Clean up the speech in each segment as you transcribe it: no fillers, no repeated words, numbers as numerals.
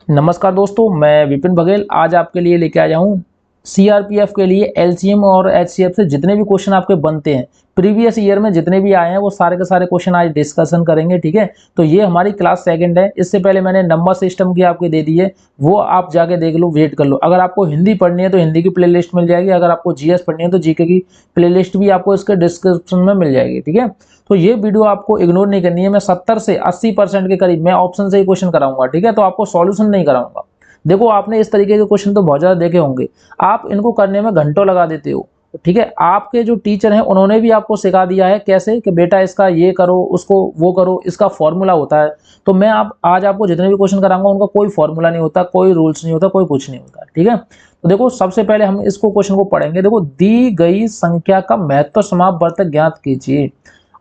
नमस्कार दोस्तों, मैं विपिन बघेल आज आपके लिए लेके आया हूँ सीआरपीएफ के लिए एलसीएम और एचसीएफ से जितने भी क्वेश्चन आपके बनते हैं प्रीवियस ईयर में जितने भी आए हैं वो सारे के सारे क्वेश्चन आज डिस्कशन करेंगे। ठीक है, तो ये हमारी क्लास सेकंड है। इससे पहले मैंने नंबर सिस्टम की आपकी दे दी है, वो आप जाके देख लो, वेट कर लो। अगर आपको हिंदी पढ़नी है तो हिंदी की प्लेलिस्ट मिल जाएगी, अगर आपको जीएस पढ़नी है तो जीके की प्लेलिस्ट भी आपको इसके डिस्क्रिप्शन में मिल जाएगी। ठीक है, तो ये वीडियो आपको इग्नोर नहीं करनी है। मैं 70 से 80% के करीब मैं ऑप्शन से ही क्वेश्चन कराऊंगा। ठीक है, तो आपको सॉल्यूशन नहीं कराऊंगा। देखो, आपने इस तरीके के क्वेश्चन तो बहुत ज्यादा देखे होंगे, आप इनको करने में घंटों लगा देते हो। ठीक है, आपके जो टीचर हैं उन्होंने भी आपको सिखा दिया है कैसे कि बेटा इसका ये करो, उसको वो करो, इसका फॉर्मूला होता है। तो मैं आज आपको जितने भी क्वेश्चन कराऊंगा उनका कोई फॉर्मूला नहीं होता, कोई रूल्स नहीं होता, कोई कुछ नहीं होता। ठीक है, तो देखो सबसे पहले हम इसको क्वेश्चन को पढ़ेंगे। देखो, दी गई संख्या का महत्व समापवर्तक ज्ञात कीजिए।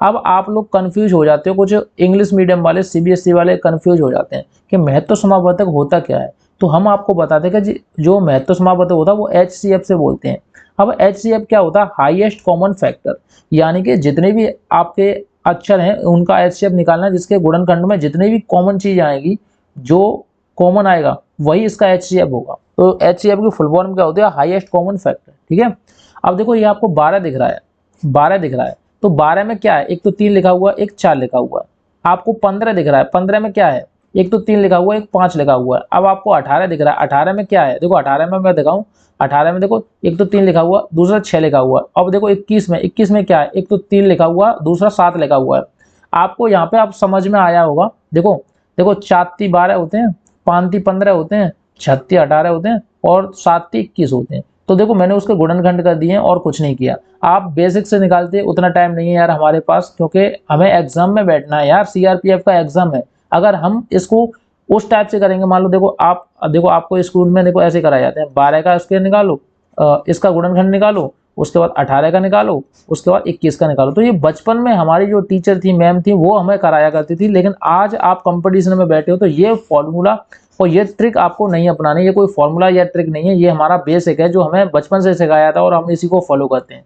अब आप लोग कंफ्यूज हो जाते हो, कुछ इंग्लिश मीडियम वाले सीबीएसई वाले कंफ्यूज हो जाते हैं कि महत्व समापवर्तक होता क्या है। तो हम आपको बताते हैं कि जो महत्व समापवर्तक होता है वो एचसीएफ से बोलते हैं। अब एचसीएफ क्या होता है? हाईएस्ट कॉमन फैक्टर, यानी कि जितने भी आपके अक्षर हैं उनका एचसीएफ निकालना है, जिसके गुणनखंड में जितनी भी कॉमन चीज आएगी, जो कॉमन आएगा वही इसका एचसीएफ होगा। तो एचसीएफ की फुल फॉर्म क्या होती है? Highest common factor. ठीक है, अब देखो ये आपको 12 दिख रहा है, 12 दिख रहा है, तो 12 में क्या है? एक तो 3 लिखा हुआ है, एक 4 लिखा हुआ है। आपको 15 दिख रहा है, 15 में क्या है? एक तो 3 लिखा हुआ है, एक 5 लिखा हुआ है। अब आपको 18 दिख रहा है, 18 में क्या है? देखो 18 में मैं दिखाऊं, 18 में देखो एक तो 3 लिखा हुआ, दूसरा 6 लिखा हुआ है। अब देखो 21 में क्या है? एक तो 3 लिखा हुआ, दूसरा 7 लिखा हुआ है। आपको यहाँ पे आप समझ में आया होगा। देखो देखो, 4 12 होते हैं, 5 15 होते हैं, 6 18 होते हैं और 7 21 होते हैं। तो देखो मैंने उसके गुणनखंड कर दिए हैं और कुछ नहीं किया। आप बेसिक से निकालते, उतना टाइम नहीं है यार हमारे पास, क्योंकि हमें एग्जाम में बैठना है यार, सीआरपीएफ का एग्जाम है। अगर हम इसको उस टाइप से करेंगे, मान लो देखो आपको स्कूल में देखो ऐसे कराए जाते हैं, 12 का स्क्वायर निकालो, इसका गुणनखंड निकालो, उसके बाद 18 का निकालो, उसके बाद 21 का निकालो। तो ये बचपन में हमारी जो टीचर थी, मैम थी, वो हमें कराया करती थी। लेकिन आज आप कंपटीशन में बैठे हो तो ये फॉर्मूला और ये ट्रिक आपको नहीं अपनानी। ये कोई फॉर्मूला या ट्रिक नहीं है, ये हमारा बेसिक है जो हमें बचपन से सिखाया था और हम इसी को फॉलो करते हैं।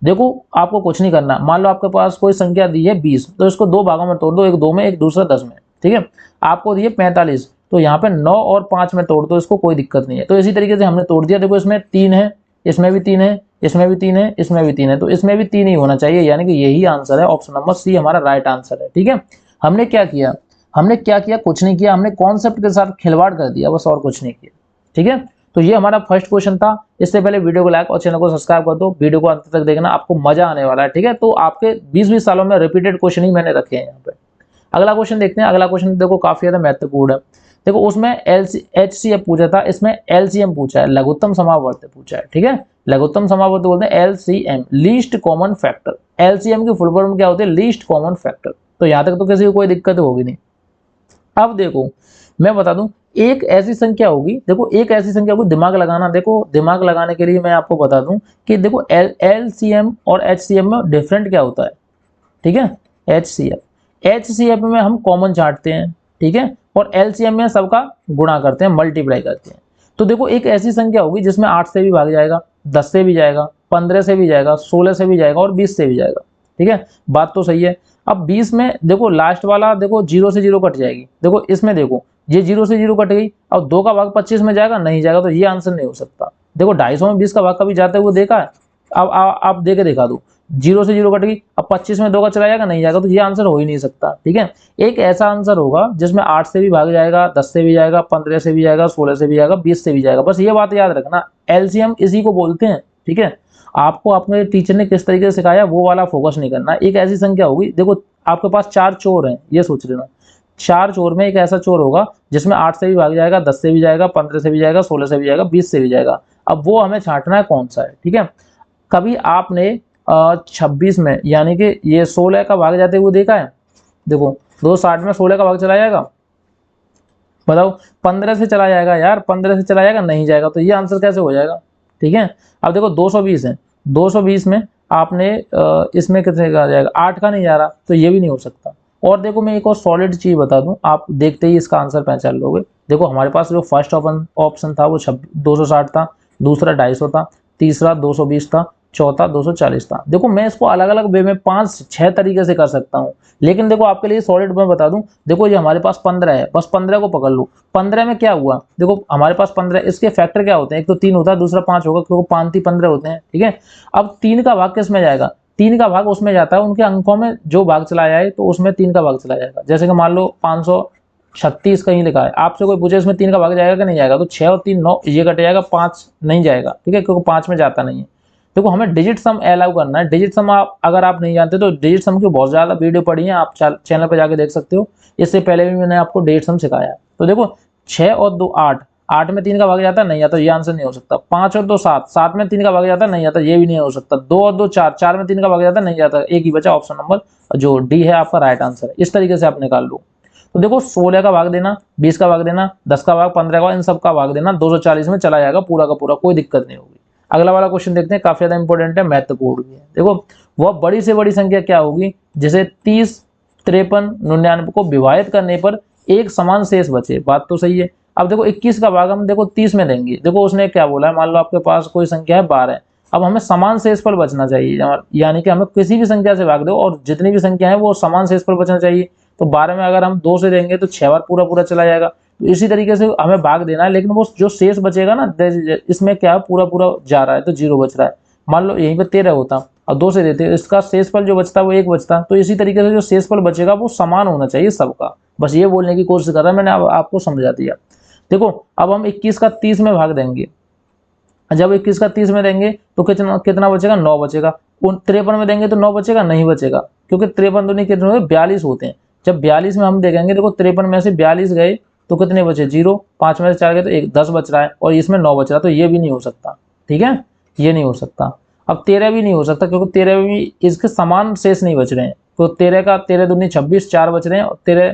देखो आपको कुछ नहीं करना, मान लो आपके पास कोई संख्या दी है 20, तो इसको 2 भागों में तोड़ दो, एक 2 में, एक दूसरा 10 में। ठीक है, आपको दिए 45, तो यहाँ पे 9 और 5 में तोड़ दो, इसको कोई दिक्कत नहीं है। तो इसी तरीके से हमने तोड़ दिया। देखो इसमें 3 है, इसमें भी 3 है, इसमें भी 3 है, इसमें भी 3 है, तो इसमें भी 3 ही होना चाहिए, यानी कि यही आंसर है। ऑप्शन नंबर सी हमारा राइट आंसर है। ठीक है, हमने क्या किया? कुछ नहीं किया, हमने कॉन्सेप्ट के साथ खिलवाड़ कर दिया बस, और कुछ नहीं किया। ठीक है, तो ये हमारा फर्स्ट क्वेश्चन था। इससे पहले वीडियो को लाइक और चैनल को सब्सक्राइब कर दो, वीडियो को अंत तक देखना, आपको मजा आने वाला है। ठीक है, तो आपके 20-20 सालों में रिपीटेड क्वेश्चन ही मैंने रखे हैं यहाँ पे। अगला क्वेश्चन देखते हैं। अगला क्वेश्चन देखो काफी ज्यादा महत्वपूर्ण है। देखो उसमें एचसीएफ पूछा था, इसमें एलसीएम पूछा है, लघुत्तम समापवर्तक पूछा है। ठीक है, लघुत्तम समापवर्तक बोलते हैं LCM, least common factor. LCM की फुल फॉर्म क्या होती है? Least common factor. तो यहाँ तक तो किसी को कोई दिक्कत होगी नहीं। अब देखो मैं बता दूं, एक ऐसी संख्या होगी, देखो एक ऐसी संख्या होगी, दिमाग लगाना। देखो दिमाग लगाने के लिए मैं आपको बता दूं कि देखो एलसीएम और एचसीएम में डिफरेंट क्या होता है। ठीक है, एचसीएफ में हम कॉमन छांटते हैं, ठीक है, और एलसीएम में सबका गुणा करते हैं, मल्टीप्लाई करते हैं। तो देखो एक ऐसी संख्या होगी जिसमें 8 से भी भाग जाएगा, 10 से भी जाएगा, 15 से भी जाएगा, 16 से भी जाएगा और 20 से भी जाएगा। ठीक है, बात तो सही है। अब 20 में देखो लास्ट वाला, देखो 0 से 0 कट जाएगी। देखो इसमें देखो ये 0 से 0 कट गई, अब 2 का भाग 25 में जाएगा, नहीं जाएगा, तो ये आंसर नहीं हो सकता। देखो 250 में 20 का भाग कभी जाते हुए देखा है? अब आप दे के दिखा दो, 0 से 0 कट गई, अब 25 में 2 का चला जाएगा, नहीं जाएगा, तो ये आंसर हो ही नहीं सकता। ठीक है, एक ऐसा आंसर होगा जिसमें 8 से भी भाग जाएगा, 10 से भी जाएगा, 15 से भी जाएगा, 16 से भी जाएगा, 20 से भी जाएगा। बस ये बात याद रखना, एलसीएम इसी को बोलते हैं। ठीक है, आपको अपने टीचर ने किस तरीके से सिखाया वो वाला फोकस नहीं करना। एक ऐसी संख्या होगी, देखो आपके पास 4 चोर हैं, ये सोच लेना, 4 चोर में एक ऐसा चोर होगा जिसमें 8 से भी भाग जाएगा, 10 से भी जाएगा, 15 से भी जाएगा, 16 से भी जाएगा, 20 से भी जाएगा। अब वो हमें छांटना है कौन सा है। ठीक है, कभी आपने 26 में, यानी कि ये 16 का भाग जाते हुए देखा है? देखो 260 में 16 का भाग चला जाएगा, बताओ 15 से चला जाएगा यार, 15 से चला जाएगा, नहीं जाएगा, तो ये आंसर कैसे हो जाएगा। ठीक है, अब देखो 220 है, 220 में आपने इसमें कितने का जाएगा? 8 का नहीं जा रहा, तो ये भी नहीं हो सकता। और देखो मैं एक और सॉलिड चीज बता दूं, आप देखते ही इसका आंसर पहचान लोगे। देखो हमारे पास जो फर्स्ट ऑप्शन था वो 260 था, दूसरा 250 था, तीसरा 220 था, चौथा 240 था। देखो मैं इसको अलग अलग वे में 5-6 तरीके से कर सकता हूँ, लेकिन देखो आपके लिए सॉलिड में बता दूं, देखो ये हमारे पास 15 है, बस 15 को पकड़ लो। 15 में क्या हुआ, देखो हमारे पास 15, इसके फैक्टर क्या होते हैं, एक तो 3 होता है, दूसरा 5 होगा, क्योंकि 5 3 15 होते हैं, ठीक है। अब 3 का भाग किस में जाएगा, 3 का भाग उसमें जाता है उनके अंकों में जो भाग चला जाए, तो उसमें 3 का भाग चला जाएगा। जैसे कि मान लो 536 कहीं लिखा है, आपसे कोई पूछे इसमें 3 का भाग जाएगा कि नहीं जाएगा, तो 6 और 3 9, ये कट जाएगा, 5 नहीं जाएगा, ठीक है, क्योंकि 5 में जाता नहीं है। देखो हमें डिजिट सम अलाउ करना है। डिजिट सम आप अगर आप नहीं जानते तो डिजिट सम की बहुत ज्यादा वीडियो पड़ी है, आप चैनल पर जाके देख सकते हो। इससे पहले भी मैंने आपको डिजिट सम सिखाया है। तो देखो 6 और 2 8, 8 में 3 का भाग जाता नहीं आता, ये आंसर नहीं हो सकता। 5 और 2 7, 7 में 3 का भाग जाता नहीं आता, ये भी नहीं हो सकता। 2 और 2 4, 4 में 3 का भाग जाता नहीं जाता, एक ही बचा ऑप्शन नंबर जो डी है आपका राइट आंसर है। इस तरीके से आप निकाल लो। तो देखो 16 का भाग देना, 20 का भाग देना, 10 का भाग, 15 का, इन सब का भाग देना, 240 में चला जाएगा पूरा का पूरा, कोई दिक्कत नहीं होगी। अगला वाला क्वेश्चन देखते हैं, काफी ज्यादा इंपॉर्टेंट है, महत्वपूर्ण भी है। देखो वह बड़ी से बड़ी संख्या क्या होगी जिसे 30, 53, 99 को विभाजित करने पर एक समान शेष बचे। बात तो सही है। अब देखो 21 का भाग हम देखो 30 में देंगे। देखो उसने क्या बोला है, मान लो आपके पास कोई संख्या है 12, अब हमें समान शेष पर बचना चाहिए, यानी कि हमें किसी भी संख्या से भाग दो और जितनी भी संख्या है वो समान शेष पर बचना चाहिए। तो 12 में अगर हम 2 से देंगे तो 6 बार पूरा पूरा चला जाएगा। तो इसी तरीके से हमें भाग देना है, लेकिन वो जो शेष बचेगा ना, इसमें क्या पूरा पूरा जा रहा है तो 0 बच रहा है। मान लो यहीं पे 13 होता और 2 से देते, इसका शेषफल जो बचता है वो 1 बचता। तो इसी तरीके से जो शेषफल बचेगा वो समान होना चाहिए सबका। बस ये बोलने की कोशिश कर रहा है मैंने, आपको समझा दिया। देखो अब हम 21 का 30 में भाग देंगे। जब 21 का 30 में देंगे तो कितना कितना बचेगा, 9 बचेगा। 53 में देंगे तो 9 बचेगा, नहीं बचेगा, क्योंकि 53 दूनी कितने होते हैं, 42 होते हैं। जब 42 में हम देखेंगे, देखो 53 में से 42 गए तो कितने बचे, 0, 5 में से 4 गए तो 1, 10 बच रहा है, और इसमें 9 बच रहा है, तो ये भी नहीं हो सकता, ठीक है, ये नहीं हो सकता। अब 13 भी नहीं हो सकता, क्योंकि 13 में भी इसके समान शेष नहीं बच रहे हैं। तो 13 का 13 दूनी 26, 4 बच रहे हैं, और 13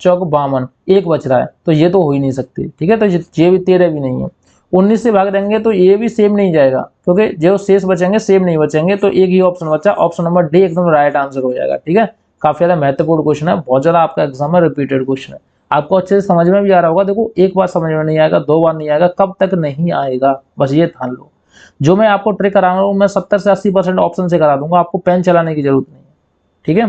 चौक 52, 1 बच रहा है, तो ये तो हो ही नहीं सकती, ठीक है। तो ये भी 13 भी नहीं है। 19 से भाग देंगे तो ये भी सेम नहीं जाएगा, क्योंकि जो शेष बचेंगे सेम नहीं बचेंगे, तो एक ही ऑप्शन बचा, ऑप्शन नंबर डी एकदम राइट आंसर हो जाएगा, ठीक है। काफी ज्यादा महत्वपूर्ण क्वेश्चन है, बहुत ज्यादा आपका एग्जाम में रिपीटेड क्वेश्चन है, आपको अच्छे से समझ में भी आ रहा होगा। देखो एक बार समझ में नहीं आएगा, 2 बार नहीं आएगा, कब तक नहीं आएगा, बस ये ठान लो। जो मैं आपको ट्रिक करा रहा हूँ, मैं 70 से 80% ऑप्शन से करा दूंगा, आपको पेन चलाने की जरूरत नहीं है, ठीक है।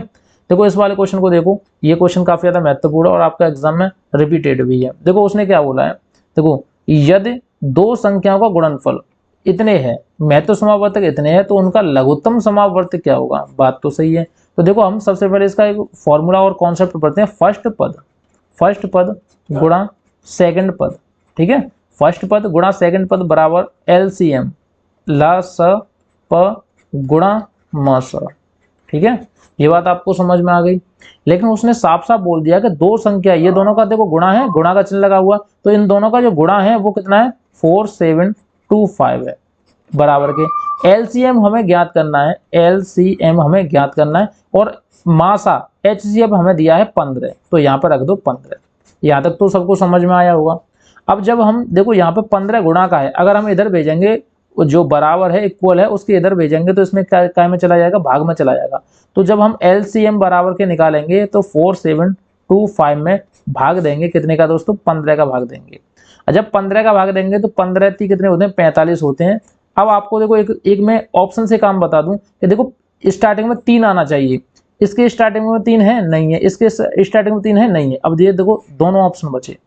देखो इस वाले क्वेश्चन को देखो, ये क्वेश्चन काफी ज्यादा महत्वपूर्ण है और आपका एग्जाम में रिपीटेड भी है। देखो उसने क्या बोला है, देखो यदि 2 संख्याओं का गुणनफल इतने हैं, महत्व समावर्तक इतने हैं, तो उनका लघुत्तम समावर्तक क्या होगा। बात तो सही है। तो देखो हम सबसे पहले इसका एक फॉर्मूला और कॉन्सेप्ट पढ़ते हैं। फर्स्ट पद गुणा सेकंड पद, ठीक है। फर्स्ट पद गुणा सेकंड पद बराबर LCM, ला स प गुणा म स, ठीक है। ये बात आपको समझ में आ गई। लेकिन उसने साफ साफ बोल दिया कि 2 संख्या, ये दोनों का देखो गुणा है, गुणा का चिन्ह लगा हुआ, तो इन दोनों का जो गुणा है वो कितना है, 4725 है, बराबर के। LCM हमें ज्ञात करना है, LCM हमें ज्ञात करना है, और मासा HCF हमें दिया है 15, तो यहाँ पर रख दो 15। यहाँ तक तो सबको समझ में आया होगा। अब जब हम देखो यहाँ पे 15 गुणा का है, अगर हम इधर भेजेंगे जो बराबर है, इक्वल है, उसके इधर भेजेंगे तो इसमें क्या में चला जाएगा, भाग में चला जाएगा। तो जब हम LCM बराबर के निकालेंगे तो 4725 में भाग देंगे कितने का दोस्तों, 15 का भाग देंगे। जब 15 का भाग देंगे तो 15 कितने होते हैं, 45 होते हैं। अब आपको देखो एक मैं ऑप्शन से काम बता दूं कि देखो स्टार्टिंग में 3 आना चाहिए, इसके स्टार्टिंग में 3 है नहीं है, इसके स्टार्टिंग में 3 है नहीं है। अब ये देखो दोनों ऑप्शन बचे।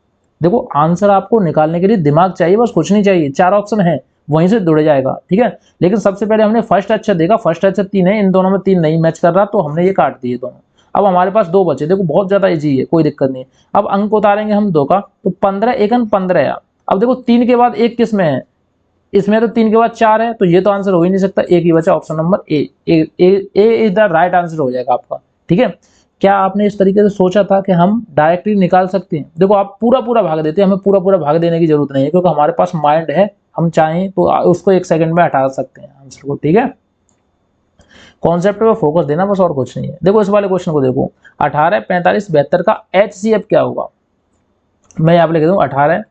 देखो आंसर आपको निकालने के लिए दिमाग चाहिए, बस कुछ नहीं चाहिए। 4 ऑप्शन है, वहीं से जुड़ जाएगा, ठीक है। लेकिन सबसे पहले हमने फर्स्ट अच्छा देखा, फर्स्ट अच्छा 3 है, इन दोनों में 3 नहीं मैच कर रहा, तो हमने ये काट दिए दोनों। अब हमारे पास 2 बचे, देखो बहुत ज्यादा इजी है, कोई दिक्कत नहीं है। अब अंक उतारेंगे हम 2 का, तो 15 एकन 15 है। अब देखो 3 के बाद 1 किस में है, इसमें तो 3 के बाद 4 है, तो ये तो आंसर हो ही नहीं सकता, एक ही बचा, option number A is the right answer हो जाएगा आपका, ठीक है। क्या आपने इस तरीके से सोचा था कि हम डायरेक्टली निकाल सकते हैं। देखो आप पूरा पूरा भाग देते हैं, हमें पूरा पूरा भाग देने की जरूरत नहीं है, क्योंकि हमारे पास माइंड है, हम चाहें तो उसको 1 सेकंड में हटा सकते हैं आंसर को, ठीक है। कॉन्सेप्ट पे फोकस देना बस, और कुछ नहीं है। देखो इस वाले क्वेश्चन को देखो, 18, 45, 72 का HCF क्या होगा। मैं यहाँ पे लिख दूँ 18,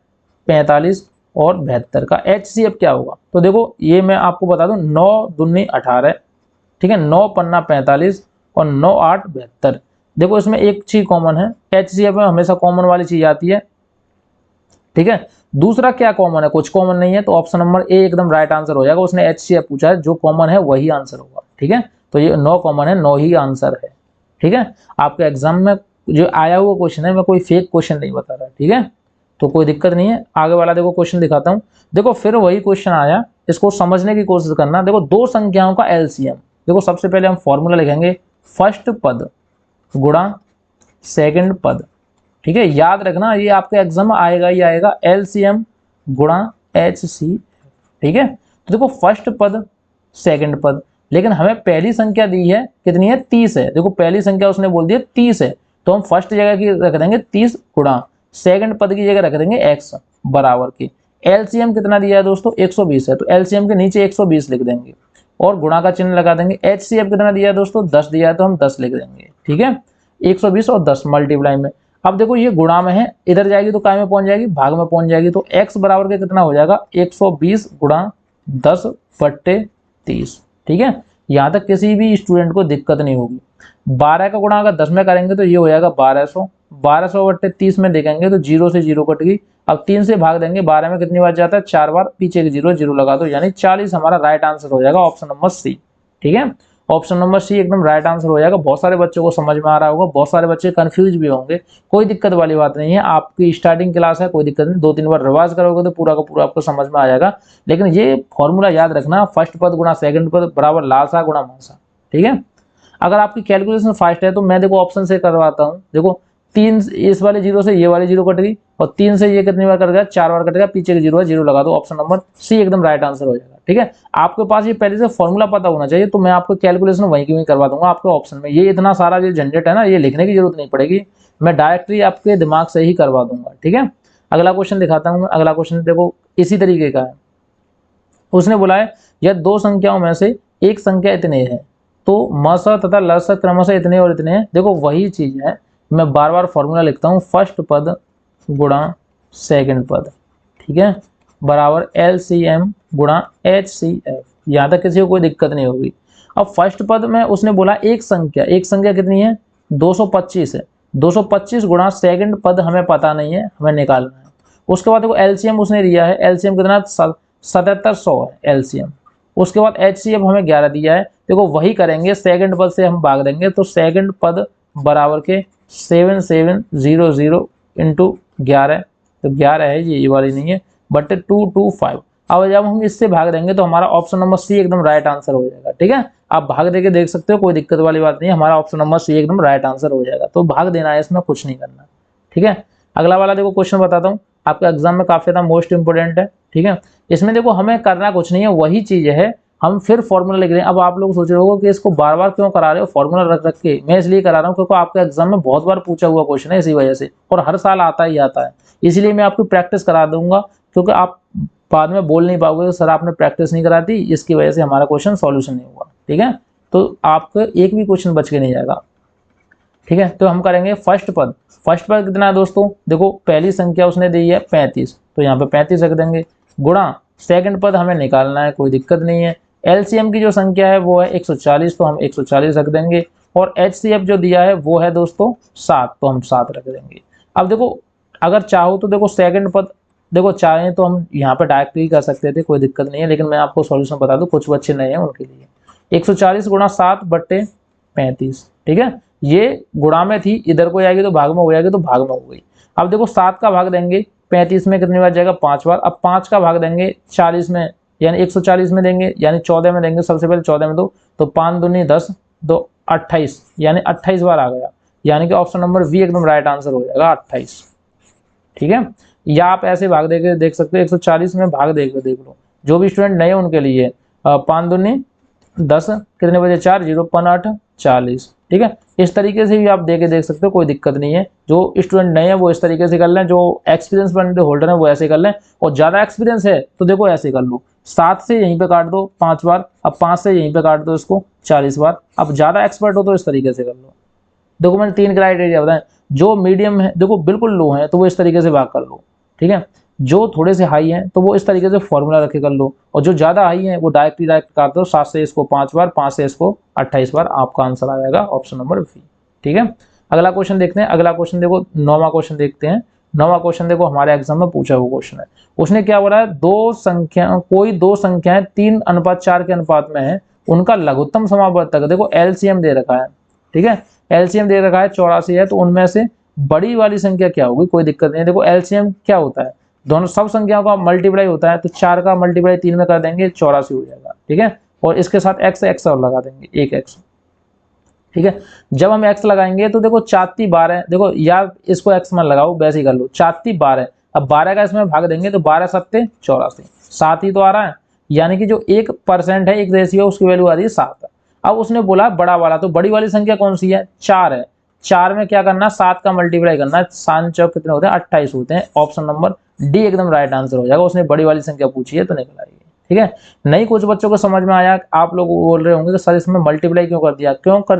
45 और 72 का HCF क्या होगा। तो देखो ये मैं आपको बता दूं, 9 दूनी 18, ठीक है, 9 पन्ना 45 और 9 8 72। देखो इसमें एक चीज कॉमन है, HCF में हमेशा कॉमन वाली चीज आती है, ठीक है। दूसरा क्या कॉमन है, कुछ कॉमन नहीं है, तो ऑप्शन नंबर ए एकदम राइट आंसर हो जाएगा। उसने HCF पूछा है, जो कॉमन है वही आंसर होगा। ठीक है, तो ये 9 कॉमन है, 9 ही आंसर है। ठीक है, आपके एग्जाम में जो आया हुआ क्वेश्चन है, मैं कोई फेक क्वेश्चन नहीं बता रहा। ठीक है, तो कोई दिक्कत नहीं है। आगे वाला देखो क्वेश्चन दिखाता हूँ। देखो फिर वही क्वेश्चन आया, इसको समझने की कोशिश करना। देखो दो संख्याओं का LCM, देखो सबसे पहले हम फॉर्मूला लिखेंगे, फर्स्ट पद गुणा सेकंड पद। ठीक है, याद रखना ये आपके एग्जाम में आएगा ही आएगा, LCM गुणा HC। ठीक है, तो देखो फर्स्ट पद सेकंड पद, लेकिन हमें पहली संख्या दी है कितनी है, 30 है। देखो पहली संख्या उसने बोल दी है 30 है, तो हम फर्स्ट जगह की रख देंगे 30 गुणा सेकंड पद की जगह रख देंगे x बराबर की LCM कितना दिया है दोस्तों, 120 है, तो LCM के नीचे 120 लिख देंगे और गुणा का चिन्ह लगा देंगे। HCF कितना दिया है दोस्तों, 10 दिया है, तो हम 10 लिख देंगे। ठीक है, 120 और 10 मल्टीप्लाई में। अब देखो ये गुणा में है, इधर जाएगी तो काय में पहुंच जाएगी, भाग में पहुंच जाएगी, तो x बराबर के कितना हो जाएगा, 120 गुणा 10/30। ठीक है, यहाँ तक किसी भी स्टूडेंट को दिक्कत नहीं होगी। 12 का गुणा अगर 10 में करेंगे तो ये हो जाएगा 1200, 1200/30 में देखेंगे तो 0 से 0 कट गई। अब 3 से भाग देंगे, 12 में कितनी बार जाता है, 4 बार, पीछे के 0 0 लगा दो, यानी 40 हमारा राइट आंसर हो जाएगा, ऑप्शन नंबर सी। ठीक है, ऑप्शन नंबर सी एकदम राइट आंसर हो जाएगा। बहुत सारे बच्चों को समझ में आ रहा होगा, बहुत सारे बच्चे कंफ्यूज भी होंगे, कोई दिक्कत वाली बात नहीं है। आपकी स्टार्टिंग क्लास है, कोई दिक्कत नहीं, 2-3 बार रिवाइज करोगे तो पूरा का पूरा आपको समझ में आ जाएगा। लेकिन ये फॉर्मूला याद रखना, फर्स्ट पद गुणा सेकंड पद बराबर लासा गुणा मासा। ठीक है, अगर आपकी कैलकुलेशन फास्ट है तो मैं देखो ऑप्शन से करवाता हूँ। देखो 3 इस वाले 0 से ये वाले 0 कट गई, और 3 से ये कितनी बार कट गया, 4 बार कट गया, पीछे के 0 है, 0 लगा दो, ऑप्शन नंबर सी एकदम राइट आंसर हो जाएगा। ठीक है, आपके पास ये पहले से फॉर्मूला पता होना चाहिए, तो मैं आपको कैलकुलेशन वहीं की वहीं करवा दूंगा आपके ऑप्शन में। ये इतना सारा जो झंझट है ना, ये लिखने की जरूरत नहीं पड़ेगी, मैं डायरेक्टली आपके दिमाग से ही करवा दूंगा। ठीक है, अगला क्वेश्चन दिखाता हूँ। अगला क्वेश्चन देखो इसी तरीके का है। उसने बोला है यह दो संख्याओं में से एक संख्या इतने है, तो मस तथा लस क्रमशः इतने और इतने हैं। देखो वही चीज है, मैं बार बार फॉर्मूला लिखता हूँ, फर्स्ट पद गुणा सेकंड पद। ठीक है, बराबर LCM गुणा HCF। यहाँ तक किसी को कोई दिक्कत नहीं होगी। अब फर्स्ट पद में उसने बोला एक संख्या कितनी है, 225 है, 225 गुणा सेकंड पद हमें पता नहीं है, हमें निकालना है। उसके बाद देखो LCM उसने दिया है, LCM कितना 7700 है LCM। उसके बाद HCF हमें 11 दिया है। देखो वही करेंगे, सेकंड पद से हम भाग देंगे, तो सेकंड पद बराबर के 7700 इंटू 11, तो 11 है, ये वाली नहीं है, बट 225। अब जब हम इससे भाग देंगे तो हमारा ऑप्शन नंबर सी एकदम राइट आंसर हो जाएगा। ठीक है, आप भाग देके देख सकते हो, कोई दिक्कत वाली बात नहीं है, हमारा ऑप्शन नंबर सी एकदम राइट आंसर हो जाएगा। तो भाग देना है, इसमें कुछ नहीं करना। ठीक है, अगला वाला देखो क्वेश्चन बताता हूँ, आपका एग्जाम में काफी ज्यादा मोस्ट इंपोर्टेंट है। ठीक है, इसमें देखो हमें करना कुछ नहीं है, वही चीज है, हम फिर फॉर्मूला लिख रहे हैं। अब आप लोग सोच रहे हो कि इसको बार बार क्यों करा रहे हो फॉर्मूला रख रख के, मैं इसलिए करा रहा हूँ क्योंकि आपके एग्जाम में बहुत बार पूछा हुआ क्वेश्चन है इसी वजह से, और हर साल आता ही आता है, इसलिए मैं आपको प्रैक्टिस करा दूंगा, क्योंकि आप बाद में बोल नहीं पाओगे कि सर आपने प्रैक्टिस नहीं कराती, इसकी वजह से हमारा क्वेश्चन सॉल्यूशन नहीं हुआ। ठीक है, तो आपको एक भी क्वेश्चन बच के नहीं जाएगा। ठीक है, तो हम करेंगे फर्स्ट पद कितना है दोस्तों, देखो पहली संख्या उसने दी है 35, तो यहाँ पे 35 रख देंगे, गुणा सेकंड पद हमें निकालना है, कोई दिक्कत नहीं है। LCM की जो संख्या है वो है 140, तो हम 140 रख देंगे, और HCF जो दिया है वो है दोस्तों 7, तो हम 7 रख देंगे। अब देखो अगर चाहो तो देखो सेकंड पद, देखो चाहें तो हम यहाँ पे डायरेक्ट ही कर सकते थे, कोई दिक्कत नहीं है, लेकिन मैं आपको सॉल्यूशन बता दूं, कुछ बच्चे नए हैं उनके लिए। 140 गुणा 7/35। ठीक है, ये गुणा में थी, इधर को जाएगी तो भाग में हो जाएगी, तो भाग में हो गई। अब देखो 7 का भाग देंगे 35 में कितनी बार जाएगा, 5 बार। अब 5 का भाग देंगे 40 में, यानी 140 में देंगे, यानी 14 में देंगे, सबसे पहले 14 में दो, तो 5 दूनी 10, 2 28, यानी 28 बार आ गया, यानी कि ऑप्शन नंबर बी एकदम राइट आंसर हो जाएगा 28। ठीक है, या आप ऐसे भाग देके देख सकते हो, 140 में भाग देख लो, जो भी स्टूडेंट नए उनके लिए 5 दूनी 10, कितने बजे 4, 0 5 8 40। ठीक है, इस तरीके से भी आप देके देख सकते हो, कोई दिक्कत नहीं है। जो स्टूडेंट नए हैं वो इस तरीके से कर लें, जो एक्सपीरियंस बनते होल्डर है वो ऐसे कर लें, और ज्यादा एक्सपीरियंस है तो देखो ऐसे कर लो, 7 से यहीं पे काट दो 5 बार, अब 5 से यहीं पे काट दो इसको 40 बार। अब ज्यादा एक्सपर्ट हो तो इस तरीके से कर लो। देखो मैंने 3 क्राइटेरिया बताएं, जो मीडियम है देखो बिल्कुल लो है तो वो इस तरीके से भाग कर लो। ठीक है, जो थोड़े से हाई हैं तो वो इस तरीके से फॉर्मूला रखे कर लो, और जो ज्यादा हाई हैं वो डायरेक्ट काट दो, 7 से इसको 5 बार, 5 से इसको 28 बार, आपका आंसर आ जाएगा ऑप्शन नंबर बी। ठीक है, अगला क्वेश्चन देखते हैं। अगला क्वेश्चन देखो 9वां क्वेश्चन देखते हैं। 9वां क्वेश्चन देखो हमारे एग्जाम में पूछा हुआ क्वेश्चन है। उसने क्या बोला है, कोई दो संख्याएं 3:4 के अनुपात में है, उनका लघुत्तम समावर्तक, देखो एलसीएम दे रखा है, ठीक है, एलसीएम दे रखा है 84 है, तो उनमें से बड़ी वाली संख्या क्या होगी, कोई दिक्कत नहीं है। देखो एलसीएम क्या होता है, दोनों सब संख्याओं का मल्टीप्लाई होता है, तो 4 का मल्टीप्लाई 3 में कर देंगे 84 हो जाएगा, ठीक है, और इसके साथ एक्स और लगा देंगे, एक एक्स, ठीक है। जब हम एक्स लगाएंगे तो देखो 4×12, देखो यार इसको एक्स में लगाओ, वैसे ही कर लो, 4×12, अब 12 का इसमें भाग देंगे तो 12×7=84, 7 ही तो आ रहा है, यानी कि जो 1% है, एक रेशियो, उसकी वैल्यू आ रही है 7। अब उसने बोला बड़ा वाला, तो बड़ी वाली संख्या कौन सी है, 4 है, 4 में क्या करना, 7 का मल्टीप्लाई करना, 7 चौक कितने होते हैं, 28 होते हैं, ऑप्शन नंबर डी एकदम राइट आंसर हो जाएगा। उसने बड़ी वाली संख्या पूछी है तो निकल आएगी, ठीक है। नहीं कुछ बच्चों को समझ में आया, आप लोग बोल रहे होंगे कि सर इसमें मल्टीप्लाई क्यों कर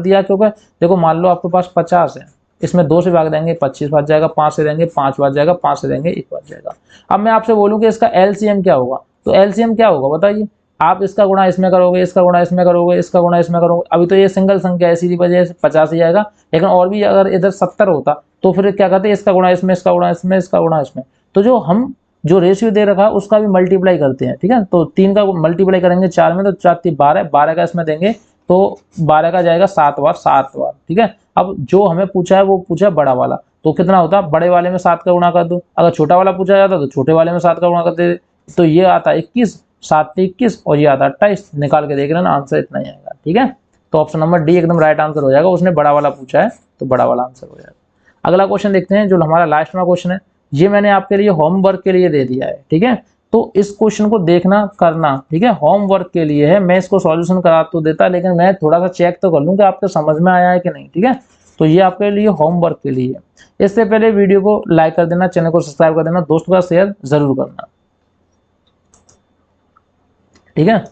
दिया, क्योंकि देखो मान लो आपके पास 50 है, इसमें 2 से भाग देंगे 25 बच जाएगा, 5 से देंगे 5 बच जाएगा, 5 से देंगे 1 बच जाएगा। अब मैं आपसे बोलूं कि इसका एलसीएम क्या होगा, तो एलसीएम क्या होगा बताइए, आप इसका गुणा इसमें करोगे, इसका गुणा इसमें करोगे, इसका गुणा इसमें करोगे, अभी तो ये सिंगल संख्या है इसी वजह से 50 ही आएगा, लेकिन और भी अगर इधर 70 होता तो फिर क्या करते, इसका गुणा इसमें, इसका गुणा इसमें, इसका गुणा इसमें, तो जो रेशियो दे रखा है उसका भी मल्टीप्लाई करते हैं, ठीक है। तो 3 का मल्टीप्लाई करेंगे 4 में, तो 4×3=12, 12 का इसमें देंगे तो 12 का जाएगा 7 बार, 7 बार, ठीक है। अब जो हमें पूछा है वो पूछा है बड़ा वाला, तो कितना होता, बड़े वाले में 7 का गुणा कर दो, अगर छोटा वाला पूछा जाता तो छोटे वाले में 7 का गुणा कर दे, तो ये आता 21, 7×3=21, और ये आता 28, निकाल के देख लेना, आंसर इतना ही आएगा, ठीक है। तो ऑप्शन नंबर डी एकदम राइट आंसर हो जाएगा, उसने बड़ा वाला पूछा है तो बड़ा वाला आंसर हो जाएगा। अगला क्वेश्चन देखते हैं, जो हमारा लास्ट वाला क्वेश्चन है, ये मैंने आपके लिए होमवर्क के लिए दे दिया है, ठीक है, तो इस क्वेश्चन को देखना करना, ठीक है, होमवर्क के लिए है, मैं इसको सॉल्यूशन करा तो देता, लेकिन मैं थोड़ा सा चेक तो कर लूं कि आपको समझ में आया है कि नहीं, ठीक है, तो ये आपके लिए होमवर्क के लिए है। इससे पहले वीडियो को लाइक कर देना, चैनल को सब्सक्राइब कर देना, दोस्तों का शेयर जरूर करना, ठीक है।